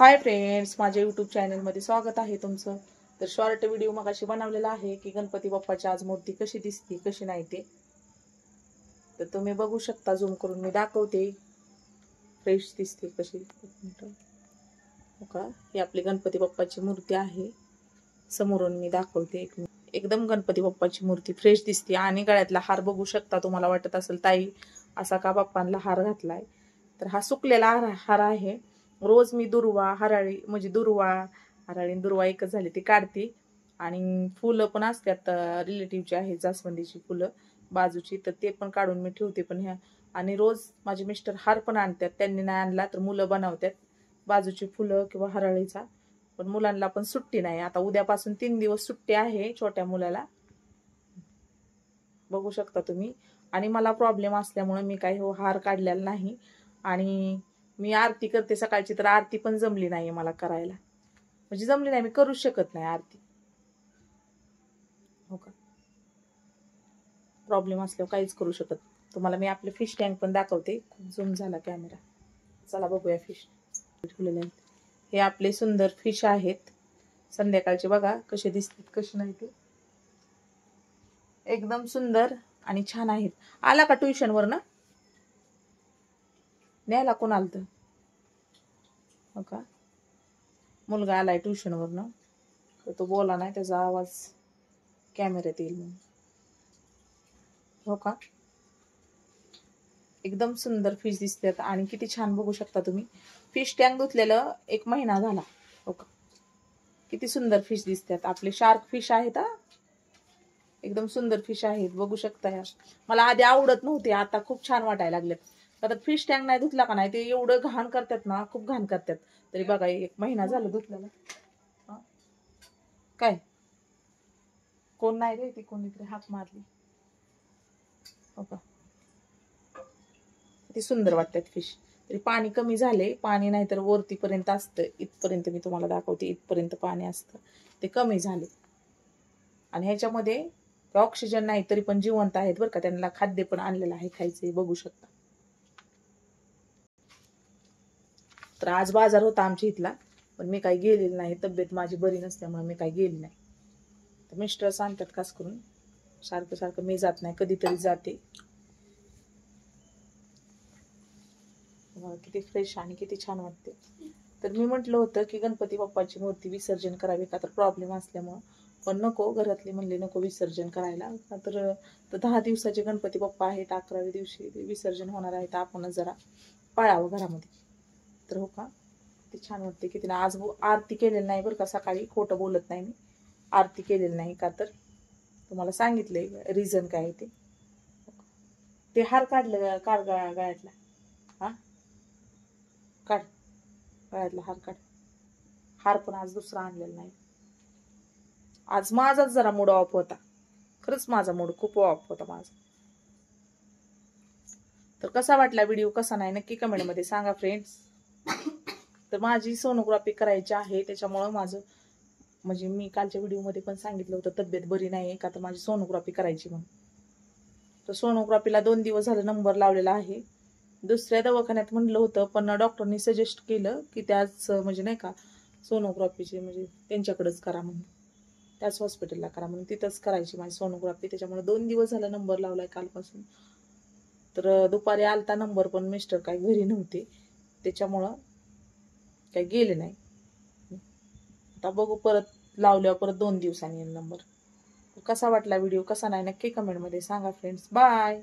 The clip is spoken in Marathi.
हाय फ्रेंड्स, माझ्या यूट्यूब चॅनलमध्ये स्वागत आहे तुमचं। तर शॉर्ट व्हिडिओ मगाशी बनवलेला आहे की गणपती बाप्पाची आज मूर्ती कशी दिसते कशी नाही ते तर तुम्ही बघू शकता। झूम करून मी दाखवते, फ्रेश दिसते कशी। हो का, ही आपली गणपती बाप्पाची मूर्ती आहे, समोरून मी दाखवते। एकदम गणपती बाप्पाची मूर्ती फ्रेश दिसते आणि गळ्यातला हार बघू शकता। तुम्हाला वाटत असेल ताई असा का बाप्पांना हार घातलाय, तर हा सुकलेला हार आहे। रोज मी दुर्वा हराळी म्हणजे दुर्वा हराळी दुर्वा एकच झाली ती काढते आणि फुलं पण असतात रिलेटिव्हची आहे जास्वंदीची फुलं बाजूची, तर ते पण काढून मी ठेवते। पण ह्या आणि रोज माझे मिस्टर हार पण आणतात, त्यांनी नाही आणला तर मुलं बनवतात बाजूची फुलं किंवा हराळीचा। पण मुलांना पण सुट्टी नाही, आता उद्यापासून 3 दिवस सुट्टी आहे छोट्या मुलाला, बघू शकता तुम्ही। आणि मला प्रॉब्लेम असल्यामुळे मी काही हार काढलेला नाही आणि मी आरती करते सकाळची, तर आरती पण जमली नाही मला करायला, म्हणजे जमली नाही, मी करू शकत नाही आरती। हो का, प्रॉब्लेम असल्यावर काहीच करू शकत। तुम्हाला मी आपले फिश टँक पण दाखवते, खूप झूम झाला कॅमेरा। चला बघूया फिश ठेवलेले आहेत। हे आपले सुंदर फिश आहेत, संध्याकाळचे बघा कसे दिसतात कसे नाही ते, एकदम सुंदर आणि छान आहेत। आला का ट्युशन वर ना, न्यायला कोण आलत? हो का, मुलगा आलाय ट्युशन वरनं, तर तो बोला नाही, त्याचा आवाज कॅमेऱ्यात येईल म्हणून। हो का, एकदम सुंदर फिश दिसतात आणि किती छान बघू शकता तुम्ही। फिश टँक धुतलेलं 1 महिना झाला। हो का, किती सुंदर फिश दिसतात, आपले शार्क फिश आहेत हा, एकदम सुंदर फिश आहेत बघू शकता। मला आधी आवडत नव्हते, आता खूप छान वाटायला लागलेत। आता फिश टँक नाही धुतला का नाही ते एवढं घाण करतात ना, खूप घाण करतात। तरी बघा 1 महिना झाला धुतलेला। काय कोण नाही रे, ती कोणीतरी हाक मारली। हो का, किती सुंदर वाटतात फिश। तरी पाणी कमी झाले, पाणी नाही तर वरती पर्यंत असतं, इथपर्यंत मी तुम्हाला दाखवते, इथपर्यंत पाणी असतं, ते कमी झाले। आणि ह्याच्यामध्ये ऑक्सिजन नाही तरी पण जिवंत आहेत बरं का, त्यांना खाद्य पण आणलेलं आहे खायचे, बघू शकता। तर आज बाजार होता आमच्या इथला, पण मी काही गेलेली नाही, तब्येत माझी बरी नसल्यामुळे मी काही गेली नाही। तर मिस्टर सांगतात खास करून, सारखं सारखं मी जात नाही, कधीतरी जाते। किती फ्रेश आणि किती छान वाटते। तर मी म्हटलं होतं की गणपती बाप्पाची मूर्ती विसर्जन करावी का, तर प्रॉब्लेम असल्यामुळं, पण नको, घरातले म्हणले नको विसर्जन करायला, तर 10 दिवसाचे गणपती बाप्पा आहेत, 11व्या दिवशी विसर्जन होणार आहे, तर आपण जरा पाळावं घरामध्ये। तर हो का, ते छान वाटते किती ना। आज आरती केलेली नाही बरं का, सकाळी खोटं बोलत नाही मी, आरती केलेली नाही का, तर तुम्हाला सांगितलंय रिझन काय आहे ते। हार काढलं, काढ गळ्यातला, हा काढ गळ्यातला हार काढ। हार पण आज दुसरा आणलेला नाही, आज माझाच जरा मूड ऑफ होता, खरंच माझा मूड खूप ऑफ होता माझा। तर कसा वाटला व्हिडिओ कसा नाही नक्की कमेंट मध्ये सांगा फ्रेंड्स। तर माझी सोनोग्राफी करायची आहे, त्याच्यामुळं माझं म्हणजे मी कालच्या व्हिडिओमध्ये पण सांगितलं होतं तब्येत बरी नाही का, तर माझी सोनोग्राफी करायची म्हणून। तर सोनोग्राफीला 2 दिवस झाले नंबर लावलेला आहे। दुसऱ्या दवाखान्यात म्हणलं होतं, पण डॉक्टरनी सजेस्ट केलं की त्याच म्हणजे नाही का सोनोग्राफीचे म्हणजे त्यांच्याकडेच करा म्हणून, त्याच हॉस्पिटलला करा म्हणून, तिथंच करायची माझी सोनोग्राफी। त्याच्यामुळे 2 दिवस झाला नंबर लावलाय कालपासून। तर दुपारी आलता नंबर, पण मिस्टर काही घरी नव्हते, त्याच्यामुळं काही गेले नाही। आता बघू, परत लावल्यावर परत 2 दिवसांनी येईल नंबर। कसा वाटला व्हिडिओ कसा नाही नक्की कमेंट मध्ये सांगा फ्रेंड्स। बाय।